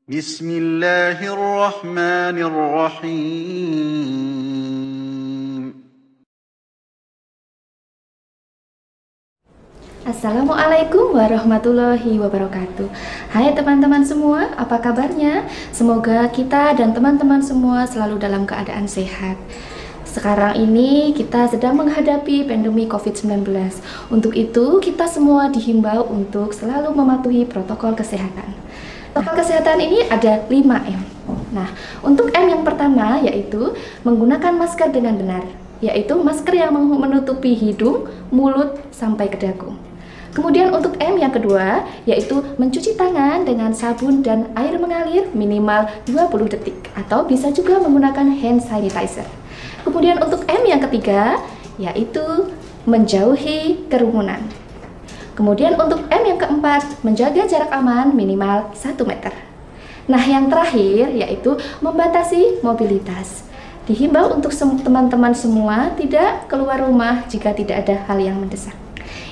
بسم الله الرحمن الرحيم. Assalamualaikum warahmatullahi wabarakatuh. Hai teman-teman semua, apa kabarnya? Semoga kita dan teman-teman semua selalu dalam keadaan sehat. Sekarang ini kita sedang menghadapi pandemi COVID-19. Untuk itu kita semua dihimbau untuk selalu mematuhi protokol kesehatan. Protokol kesehatan ini ada 5M. Nah, untuk M yang pertama yaitu menggunakan masker dengan benar, yaitu masker yang menutupi hidung, mulut, sampai ke dagu. Kemudian untuk M yang kedua yaitu mencuci tangan dengan sabun dan air mengalir minimal 20 detik atau bisa juga menggunakan hand sanitizer. Kemudian untuk M yang ketiga yaitu menjauhi kerumunan. Kemudian untuk M yang keempat, menjaga jarak aman minimal 1 meter. Nah, yang terakhir yaitu membatasi mobilitas. Dihimbau untuk teman-teman semua tidak keluar rumah jika tidak ada hal yang mendesak.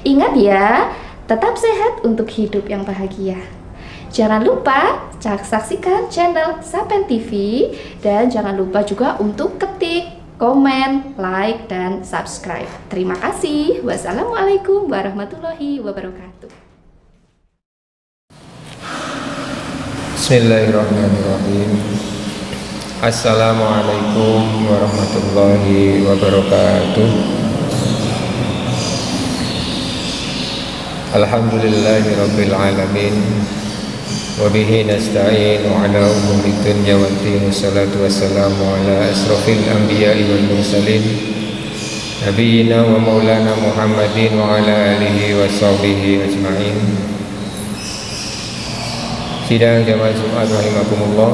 Ingat ya, tetap sehat untuk hidup yang bahagia. Jangan lupa saksikan channel Sapen TV dan jangan lupa juga untuk ketik, komen, like, dan subscribe. Terima kasih. Wassalamualaikum warahmatullahi wabarakatuh. Bismillahirrahmanirrahim. Assalamualaikum warahmatullahi wabarakatuh. Alhamdulillahi rabbil alamin. Wabihi nasta'inu ala umuri dunya waddin. Wassalatu wassalamu ala asrafil anbiya'i wal mursalin Nabiyyina wa maulana Muhammadin wa ala alihi wa sahbihi ajma'in. Sidang jamaah Jumat rahimakumullah,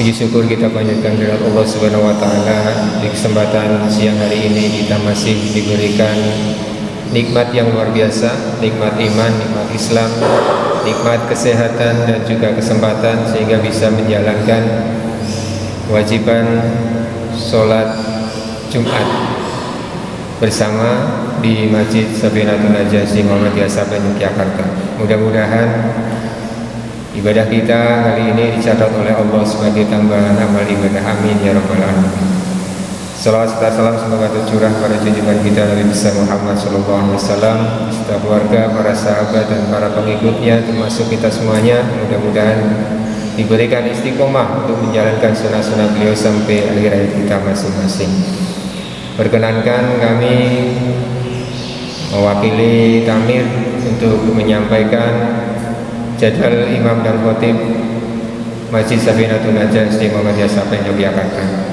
puji syukur kita panjatkan kepada Allah Subhanahu wa taala. Di kesempatan siang hari ini kita masih diberikan nikmat yang luar biasa, nikmat iman, nikmat Islam, nikmat kesehatan dan juga kesempatan sehingga bisa menjalankan kewajiban sholat Jumat bersama di Masjid Safinatul Najasi Muhammadiyah Sapen Yogyakarta. Mudah-mudahan ibadah kita kali ini dicatat oleh Allah sebagai tambahan amal ibadah. Amin ya rabbal alamin. Salawat serta salam semoga tercurah pada junjungan kita Nabi besar Muhammad SAW, serta keluarga, para sahabat dan para pengikutnya, termasuk kita semuanya. Mudah-mudahan diberikan istiqomah untuk menjalankan sunnah-sunnah beliau sampai akhir hayat kita masing-masing. Perkenankan kami mewakili Tamir untuk menyampaikan jadwal imam dan khotib Masjid Safinatul Najasi Muhammadiyah Sapen Yogyakarta.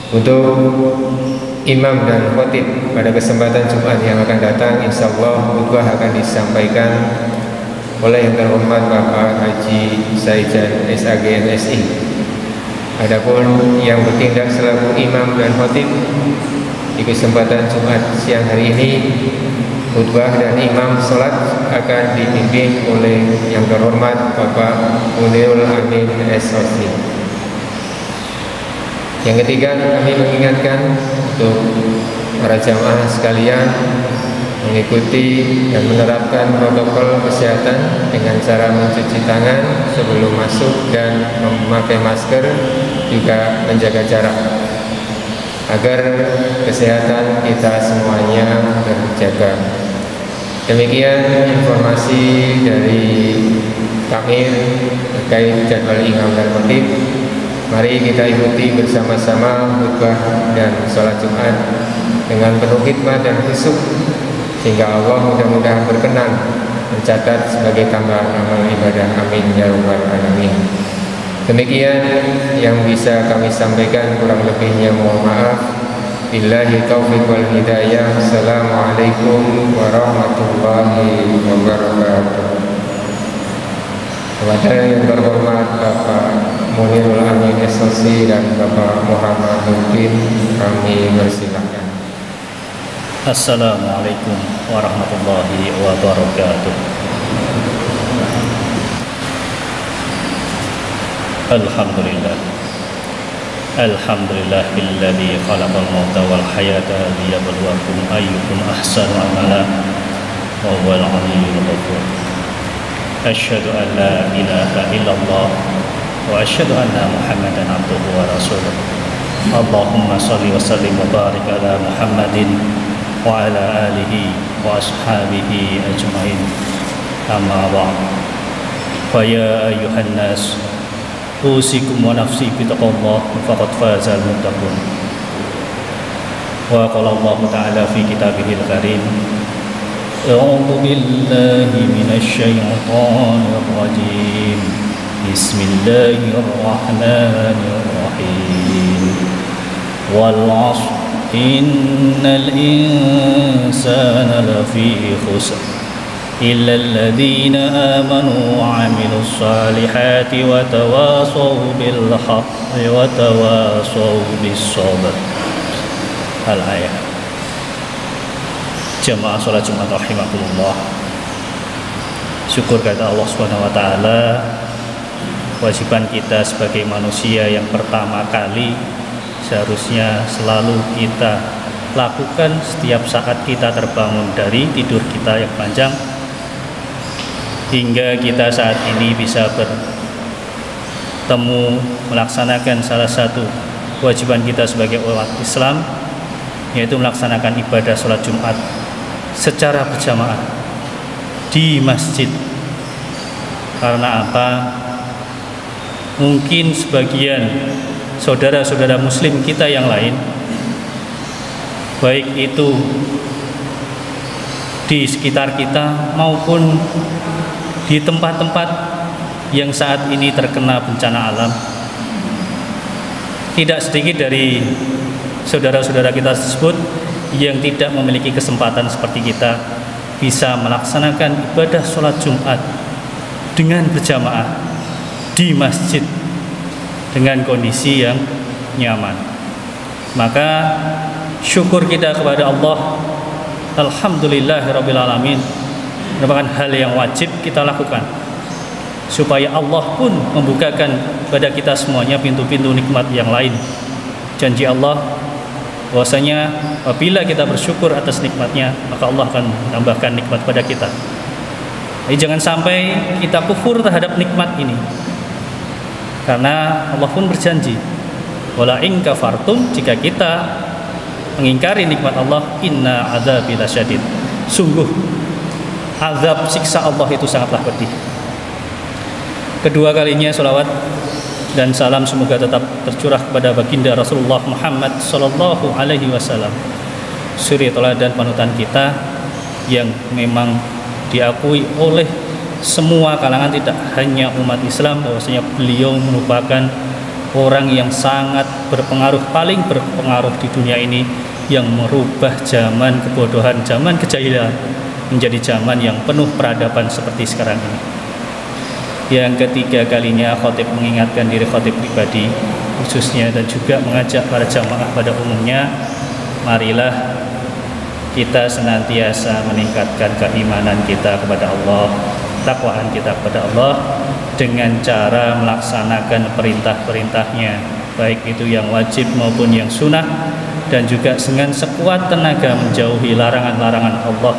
Untuk imam dan khotib pada kesempatan Jumat yang akan datang, insya Allah khutbah akan disampaikan oleh yang terhormat Bapak Haji Saijan SAG MSI. Adapun yang bertindak selaku imam dan khotib di kesempatan Jumat siang hari ini, khutbah dan imam sholat akan dipimpin oleh yang terhormat Bapak Munirul Amin SOC. Yang ketiga, kami mengingatkan untuk para jamaah sekalian mengikuti dan menerapkan protokol kesehatan dengan cara mencuci tangan sebelum masuk dan memakai masker, juga menjaga jarak agar kesehatan kita semuanya terjaga. Demikian informasi dari kami terkait jadwal imam dan khotib. Mari kita ikuti bersama-sama khutbah dan sholat Jumat dengan penuh hikmah dan khusyuk, sehingga Allah mudah-mudahan berkenan mencatat sebagai tambahan amal ibadah. Amin ya rabbal alamin. Demikian yang bisa kami sampaikan, kurang lebihnya mohon maaf. Billahi taufiq wal hidayah. Assalamualaikum warahmatullahi wabarakatuh. Kepada yang terhormat Bapak Munirul Amin SOC dan Bapak Muhammad Nurdin, kami persilakan. Assalamualaikum warahmatullahi wabarakatuh. Alhamdulillah. Alhamdulillahilladzi khalaqal mauta wal hayata liyabluwakum ayyukum ahsanu amala wa huwal aliyyul ghafur. أشهد أن لا إله إلا الله وأشهد أن محمدا عبده ورسوله اللهم صل وسلم وبارك على محمد وعلى آله وأصحابه أجمعين أما بعد فيا أيها الناس أوصيكم ونفسي بتقوى الله فقد فاز المتقون وقال الله تعالى في كتابه الكريم أعوذ بالله من الشيطان الرجيم بسم الله الرحمن الرحيم والعصر إن الإنسان لفي خسر إلا الذين آمنوا وعملوا الصالحات وتواصوا بالحق وتواصوا بالصبر. Al-ayat. Jamaah salat Jumat rahimakumullah. Syukur kepada Allah Subhanahu wa taala. Kewajiban kita sebagai manusia yang pertama kali seharusnya selalu kita lakukan setiap saat kita terbangun dari tidur kita yang panjang hingga kita saat ini bisa bertemu melaksanakan salah satu kewajiban kita sebagai umat Islam, yaitu melaksanakan ibadah sholat Jumat secara berjamaah di masjid. Karena apa? Mungkin sebagian saudara-saudara muslim kita yang lain, baik itu di sekitar kita maupun di tempat-tempat yang saat ini terkena bencana alam, tidak sedikit dari saudara-saudara kita tersebut yang tidak memiliki kesempatan seperti kita bisa melaksanakan ibadah sholat Jumat dengan berjamaah di masjid dengan kondisi yang nyaman. Maka syukur kita kepada Allah, alhamdulillahirrabbilalamin, merupakan hal yang wajib kita lakukan supaya Allah pun membukakan kepada kita semuanya pintu-pintu nikmat yang lain. Janji Allah bahwasanya apabila kita bersyukur atas nikmatnya, maka Allah akan menambahkan nikmat pada kita. Jadi jangan sampai kita kufur terhadap nikmat ini, karena Allah pun berjanji, wala in kafartum, jika kita mengingkari nikmat Allah, inna adzabi lasyadid, sungguh azab siksa Allah itu sangatlah pedih. Kedua kalinya sholawat dan salam semoga tetap tercurah kepada baginda Rasulullah Muhammad sallallahu alaihi wasallam, suri teladan panutan kita yang memang diakui oleh semua kalangan, tidak hanya umat Islam, bahwasanya beliau merupakan orang yang sangat berpengaruh, paling berpengaruh di dunia ini, yang merubah zaman kebodohan, zaman kejahilan menjadi zaman yang penuh peradaban seperti sekarang ini. Yang ketiga kalinya khotib mengingatkan diri khotib pribadi khususnya dan juga mengajak para jamaah pada umumnya, marilah kita senantiasa meningkatkan keimanan kita kepada Allah, takwaan kita kepada Allah dengan cara melaksanakan perintah-perintahnya, baik itu yang wajib maupun yang sunnah, dan juga dengan sekuat tenaga menjauhi larangan-larangan Allah.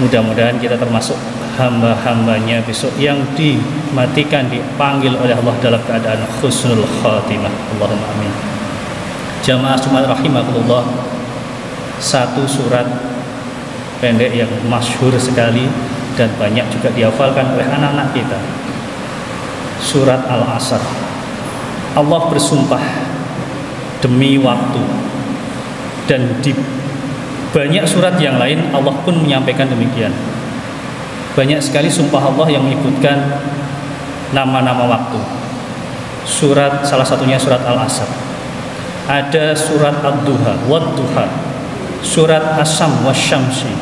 Mudah-mudahan kita termasuk hamba-hambanya besok yang dimatikan, dipanggil oleh Allah dalam keadaan husnul khatimah. Allahumma amin. Jamaah Jumat rahimakumullah, satu surat pendek yang masyhur sekali dan banyak juga dihafalkan oleh anak-anak kita, surat Al-Asr. Allah bersumpah demi waktu, dan di banyak surat yang lain Allah pun menyampaikan demikian. Banyak sekali sumpah Allah yang menyebutkan nama-nama waktu. Surat, salah satunya surat Al-Asr. Ada surat Ad-Duha, Wad-Duha, surat As-Sam Wasyamsi,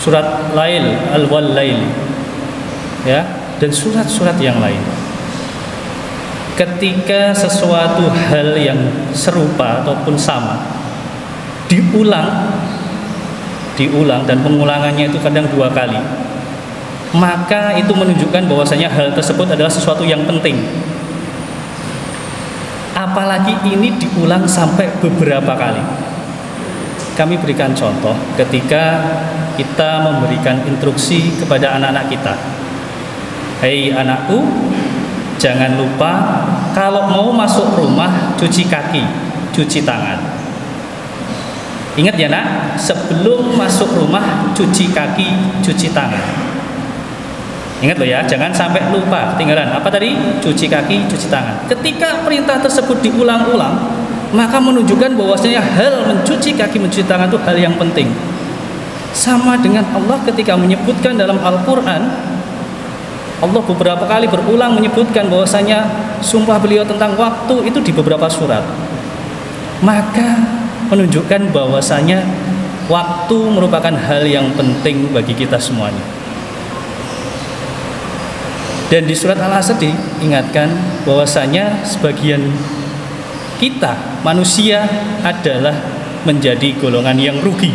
surat Lail, Al-Wal-Lail, ya, dan surat-surat yang lain. Ketika sesuatu hal yang serupa ataupun sama diulang dan pengulangannya itu kadang 2 kali, maka itu menunjukkan bahwasanya hal tersebut adalah sesuatu yang penting. Apalagi ini diulang sampai beberapa kali. Kami berikan contoh ketika kita memberikan instruksi kepada anak-anak kita Hei anakku, jangan lupa kalau mau masuk rumah cuci kaki, cuci tangan. Ingat ya nak, sebelum masuk rumah cuci kaki, cuci tangan. Ingat loh ya, jangan sampai lupa, ketinggalan. Apa tadi? Cuci kaki, cuci tangan. Ketika perintah tersebut diulang-ulang, maka menunjukkan bahwasanya hal mencuci kaki, mencuci tangan itu hal yang penting. Sama dengan Allah ketika menyebutkan dalam Al-Quran, Allah beberapa kali berulang menyebutkan bahwasanya sumpah beliau tentang waktu itu di beberapa surat. Maka menunjukkan bahwasanya waktu merupakan hal yang penting bagi kita semuanya. Dan di surat Al-Asr diingatkan bahwasanya sebagian kita manusia adalah menjadi golongan yang rugi.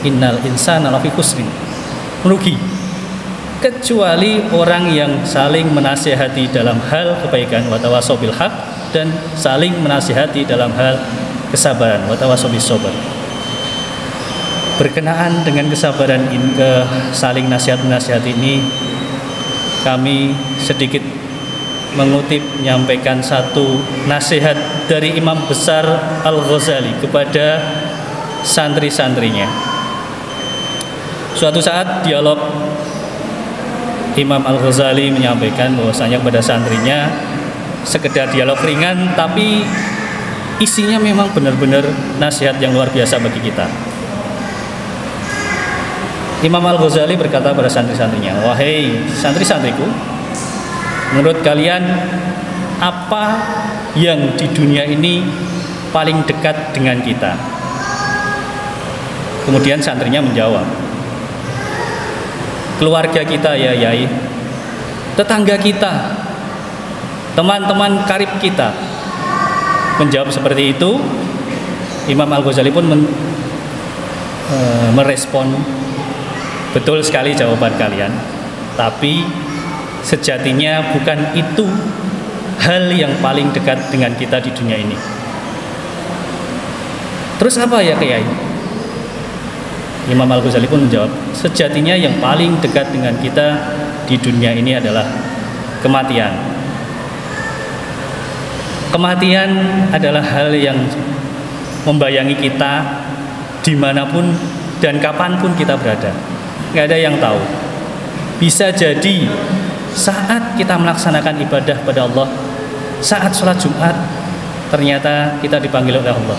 Innal insana lafi khusrin, merugi, kecuali orang yang saling menasihati dalam hal kebaikan, wa tawassaw bil haq, dan saling menasihati dalam hal kesabaran, wa tawassaw bis sabr. Berkenaan dengan kesabaran saling nasihat-nasihat ini, kami sedikit mengutip, menyampaikan satu nasihat dari Imam besar Al-Ghazali kepada santri-santrinya. Suatu saat dialog, Imam Al-Ghazali menyampaikan bahwasanya kepada santrinya, sekedar dialog ringan tapi isinya memang benar-benar nasihat yang luar biasa bagi kita. Imam Al-Ghazali berkata pada santri-santrinya, wahai santri-santriku, menurut kalian apa yang di dunia ini paling dekat dengan kita? Kemudian santrinya menjawab, keluarga kita ya Yai, tetangga kita, teman-teman karib kita. Menjawab seperti itu, Imam Al-Ghazali pun merespon, betul sekali jawaban kalian, tapi sejatinya bukan itu hal yang paling dekat dengan kita di dunia ini. Terus apa ya Kiai? Imam Al-Ghazali pun menjawab, sejatinya yang paling dekat dengan kita di dunia ini adalah kematian. Kematian adalah hal yang membayangi kita dimanapun dan kapanpun kita berada. Nggak ada yang tahu. Bisa jadi saat kita melaksanakan ibadah pada Allah, saat sholat Jumat, ternyata kita dipanggil oleh Allah.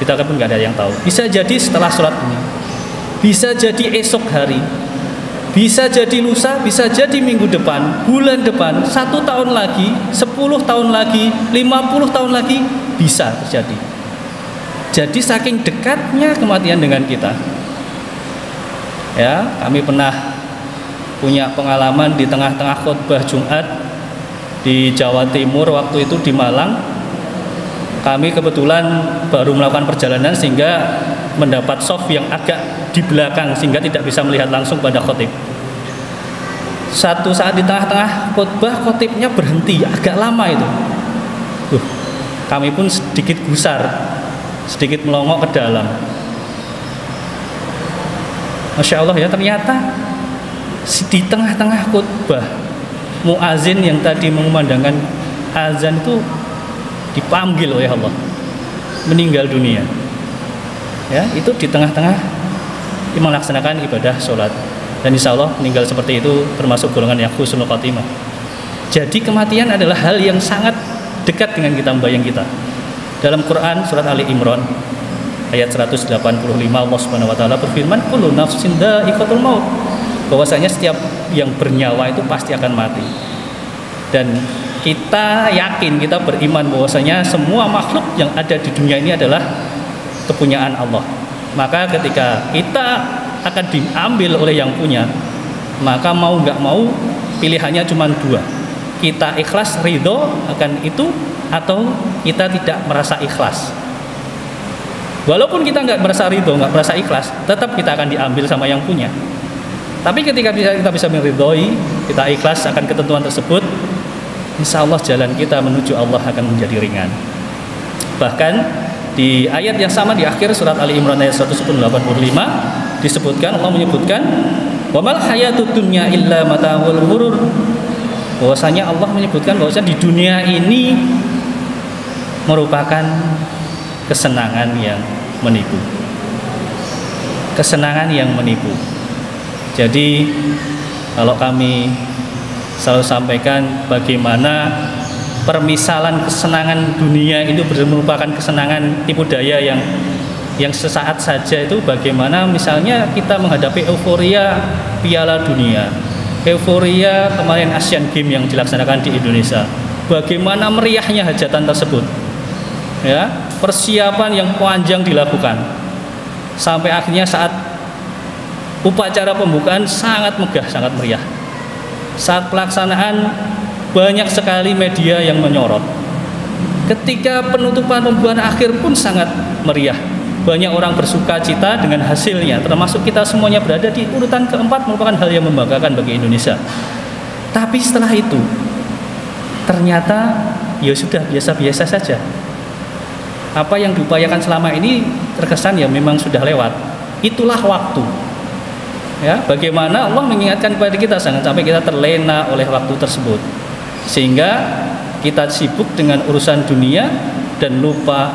Kita pun nggak ada yang tahu. Bisa jadi setelah sholat ini, bisa jadi esok hari, bisa jadi lusa, bisa jadi minggu depan, bulan depan, 1 tahun lagi, 10 tahun lagi, 50 tahun lagi, bisa terjadi. Jadi saking dekatnya kematian dengan kita. Ya, kami pernah punya pengalaman di tengah-tengah khutbah Jumat di Jawa Timur, waktu itu di Malang. Kami kebetulan baru melakukan perjalanan sehingga mendapat soft yang agak di belakang sehingga tidak bisa melihat langsung pada khotib. Satu saat di tengah-tengah khutbah, khotibnya berhenti agak lama itu. Kami pun sedikit gusar, sedikit melongok ke dalam. Masya Allah ya, ternyata di tengah-tengah khutbah muazin yang tadi mengumandangkan azan itu dipanggil oleh Allah, meninggal dunia. Ya, itu di tengah-tengah melaksanakan ibadah sholat, dan insya Allah meninggal seperti itu termasuk golongan yang husnul khotimah. Jadi kematian adalah hal yang sangat dekat dengan kita, membayang kita. Dalam Quran surat Ali Imran ayat 185 Allah Subhanahu wa taala berfirman, kullu nafsin dha'iqatul maut, bahwasanya setiap yang bernyawa itu pasti akan mati. Dan kita yakin, kita beriman bahwasanya semua makhluk yang ada di dunia ini adalah kepunyaan Allah. Maka ketika kita akan diambil oleh yang punya, maka mau nggak mau pilihannya cuma 2. Kita ikhlas ridho akan itu, atau kita tidak merasa ikhlas. Walaupun kita nggak merasa ridho, nggak merasa ikhlas, tetap kita akan diambil sama yang punya. Tapi ketika kita bisa meridhoi, kita ikhlas akan ketentuan tersebut, insya Allah jalan kita menuju Allah akan menjadi ringan. Bahkan di ayat yang sama di akhir surat Ali Imran ayat 185 disebutkan, Allah menyebutkan Wa mal hayatud dunya illa mata'ul ghurur. Bahwasanya Allah menyebutkan bahwasanya di dunia ini merupakan kesenangan yang menipu. Kesenangan yang menipu. Jadi kalau kami selalu sampaikan bagaimana permisalan kesenangan dunia itu merupakan kesenangan tipu daya yang sesaat saja, itu bagaimana misalnya kita menghadapi euforia Piala Dunia, euforia kemarin Asian Games yang dilaksanakan di Indonesia, bagaimana meriahnya hajatan tersebut, ya, persiapan yang panjang dilakukan sampai akhirnya saat upacara pembukaan sangat megah, sangat meriah. Saat pelaksanaan banyak sekali media yang menyorot. Ketika penutupan pembukaan akhir pun sangat meriah. Banyak orang bersuka cita dengan hasilnya, termasuk kita semuanya berada di urutan keempat, merupakan hal yang membanggakan bagi Indonesia. Tapi setelah itu ternyata ya sudah biasa-biasa saja. Apa yang diupayakan selama ini terkesan ya memang sudah lewat. Itulah waktu. Ya, bagaimana Allah mengingatkan kepada kita jangan sampai kita terlena oleh waktu tersebut, sehingga kita sibuk dengan urusan dunia dan lupa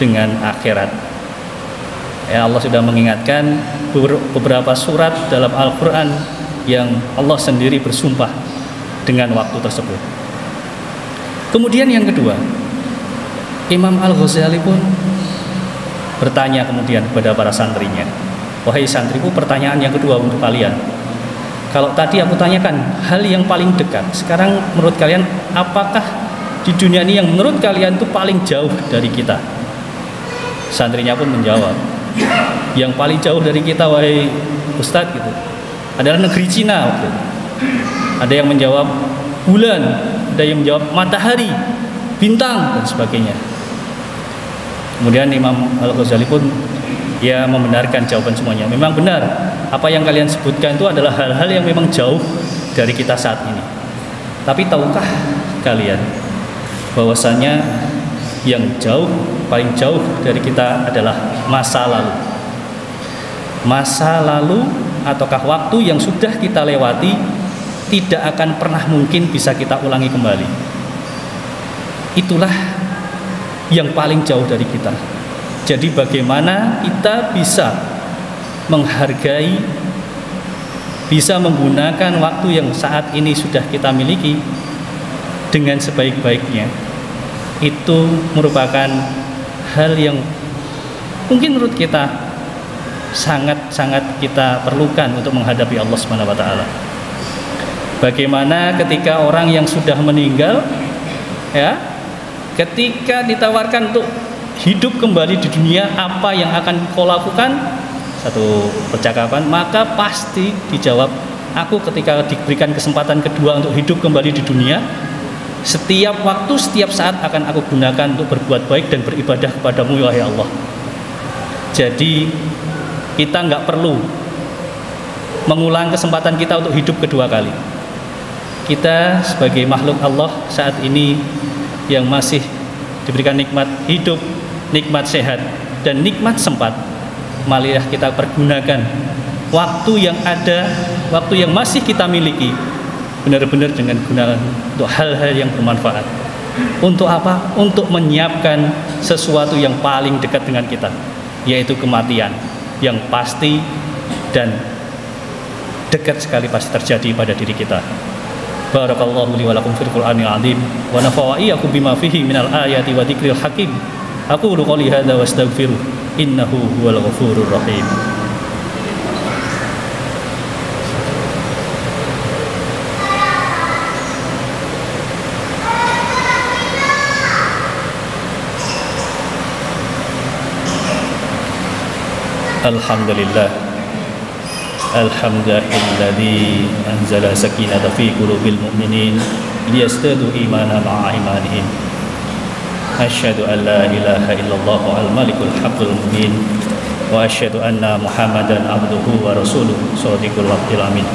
dengan akhirat. Ya, Allah sudah mengingatkan beberapa surat dalam Al-Quran yang Allah sendiri bersumpah dengan waktu tersebut. Kemudian yang kedua, Imam Al-Ghazali pun bertanya kemudian kepada para santrinya, wahai santriku, pertanyaan yang kedua untuk kalian. Kalau tadi aku tanyakan hal yang paling dekat, sekarang menurut kalian apakah di dunia ini yang menurut kalian itu paling jauh dari kita? Santrinya pun menjawab, yang paling jauh dari kita wahai Ustadz gitu adalah negeri Cina waktu. Ada yang menjawab bulan, ada yang menjawab matahari, bintang dan sebagainya. Kemudian Imam Al-Ghazali pun ya membenarkan jawaban semuanya. Memang benar, apa yang kalian sebutkan itu adalah hal-hal yang memang jauh dari kita saat ini. Tapi tahukah kalian bahwasanya yang jauh, paling jauh dari kita adalah masa lalu. Masa lalu ataukah waktu yang sudah kita lewati tidak akan pernah mungkin bisa kita ulangi kembali. Itulah yang paling jauh dari kita. Jadi bagaimana kita bisa menghargai, bisa menggunakan waktu yang saat ini sudah kita miliki dengan sebaik-baiknya, itu merupakan hal yang mungkin menurut kita sangat-sangat kita perlukan untuk menghadapi Allah Subhanahu wa taala. Bagaimana ketika orang yang sudah meninggal, ya, ketika ditawarkan untuk hidup kembali di dunia, apa yang akan kau lakukan? Satu percakapan, maka pasti dijawab, aku ketika diberikan kesempatan kedua untuk hidup kembali di dunia, setiap waktu, setiap saat akan aku gunakan untuk berbuat baik dan beribadah kepadamu ya Allah. Jadi kita nggak perlu mengulang kesempatan kita untuk hidup kedua kali. Kita sebagai makhluk Allah saat ini yang masih diberikan nikmat hidup, nikmat sehat, dan nikmat sempat, marilah kita pergunakan waktu yang ada, waktu yang masih kita miliki benar-benar dengan gunakan untuk hal-hal yang bermanfaat. Untuk apa? Untuk menyiapkan sesuatu yang paling dekat dengan kita, yaitu kematian yang pasti dan dekat sekali pasti terjadi pada diri kita. Barakallahu li wa lakum fil Qur'anil azim wa nafa'iyyakum bima fihi minal ayati wa dzikril hakim. Aqulu qouli hadza wa astaghfiru innahu huwal ghafurur rahim. Alhamdulillah, alhamdulilladzi anzala sakinata fi qulubil mu'minin liyazdadu imanan ma'a imanihim. Asyhadu an la ilaha illallah al-malikul haqqul mubin wa asyhadu anna Muhammadan abduhu wa rasuluhu shadiqul wa'dil amin.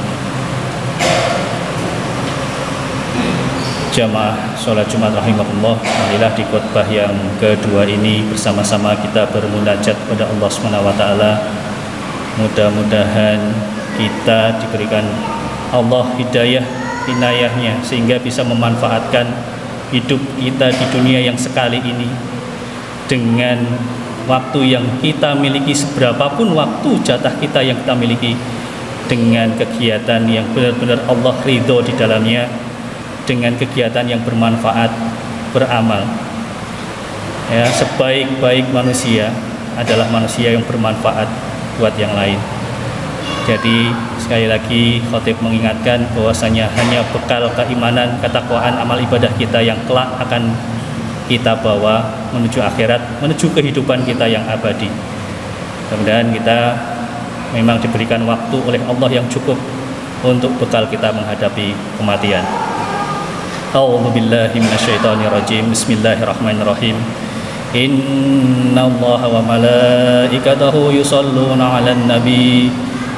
Jamaah sholat Jumat rahimahullah, marilah di khutbah yang kedua ini bersama-sama kita bermunajat kepada Allah Subhanahu wa taala. Mudah-mudahan kita diberikan Allah hidayah, inayahnya, sehingga bisa memanfaatkan hidup kita di dunia yang sekali ini dengan waktu yang kita miliki, seberapapun waktu jatah kita yang kita miliki, dengan kegiatan yang benar-benar Allah ridho di dalamnya, dengan kegiatan yang bermanfaat, beramal. Ya, sebaik-baik manusia adalah manusia yang bermanfaat buat yang lain. Jadi sekali lagi khatib mengingatkan bahwasanya hanya bekal keimanan, ketakwaan, amal ibadah kita yang kelak akan kita bawa menuju akhirat, menuju kehidupan kita yang abadi. Mudah-mudahan kita memang diberikan waktu oleh Allah yang cukup untuk bekal kita menghadapi kematian. A'udzu billahi minasyaitonir rajim. Bismillahirrahmanirrahim. Innallaha wa malaikatahu yusholluna 'alan nabi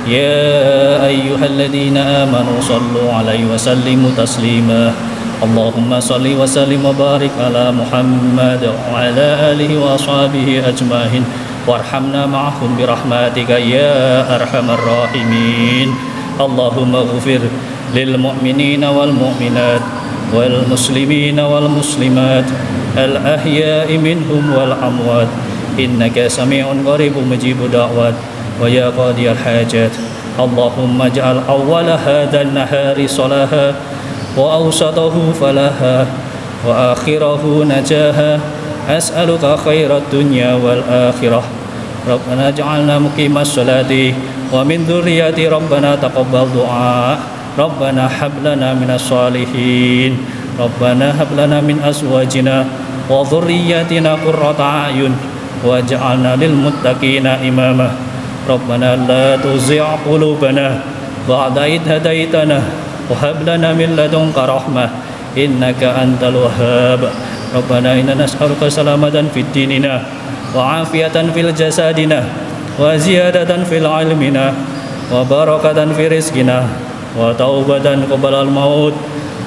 ya ayyuhalladzina amanu shallu 'alaihi wa sallimu taslima. Allahumma shalli wa sallim wa barik ala Muhammad wa ala alihi wa ashabihi ajmain warhamna ma'ahum birahmatika ya arhamar rahimin. Allahumma ighfir lil mu'minina wal mu'minat wal muslimina wal muslimat al ahya'i minhum wal amwat innaka sami'un qaribun mujibud da'wat wa ya qadiyal hajat. Allahumma ij'al awwala hadzal nahari salaha wa awsatahu falaha wa akhirahu najaha. As'aluka khairat dunya wal akhirah. Rabbana ij'alna muqimas sholati wa min dzurriyyati rabbana taqabbal du'a. Rabbana hab lana minas sholihin. Rabbana hab lana min azwajina wa dzurriyyatina qurrata a'yun waj'alna lil muttaqina imama. Rabbana la tuzigh qulubana ba'da idh hadaitana wa hab lana min ladunka rahmah innaka antal wahhab. Rabbana inna nas'aluka salamatan fid dinina wa afiyatan fil jasadina wa ziyadatan fil ilmina wa barakatan fi rizqina wa taubatan qabla al maut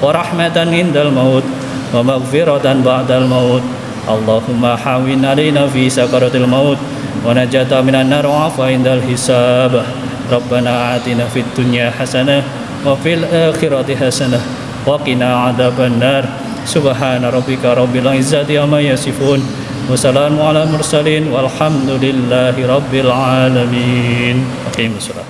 wa rahmatan indal maut wa maghfiratan ba'dal maut. Allahumma hawwin alaina fi sakaratil maut wa najata minan nar wa afa indal hisab. Rabbana atina fid dunya hasanah wa fil akhirati hasanah wa qina adzaban nar. Subhana rabbika rabbil izzati amma yasifun wa salamun ala mursalin walhamdulillahi rabbil alamin. Aqimus shalah.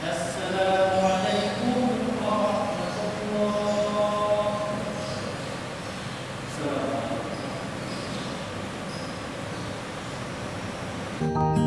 Assalamualaikum warahmatullahi wabarakatuh.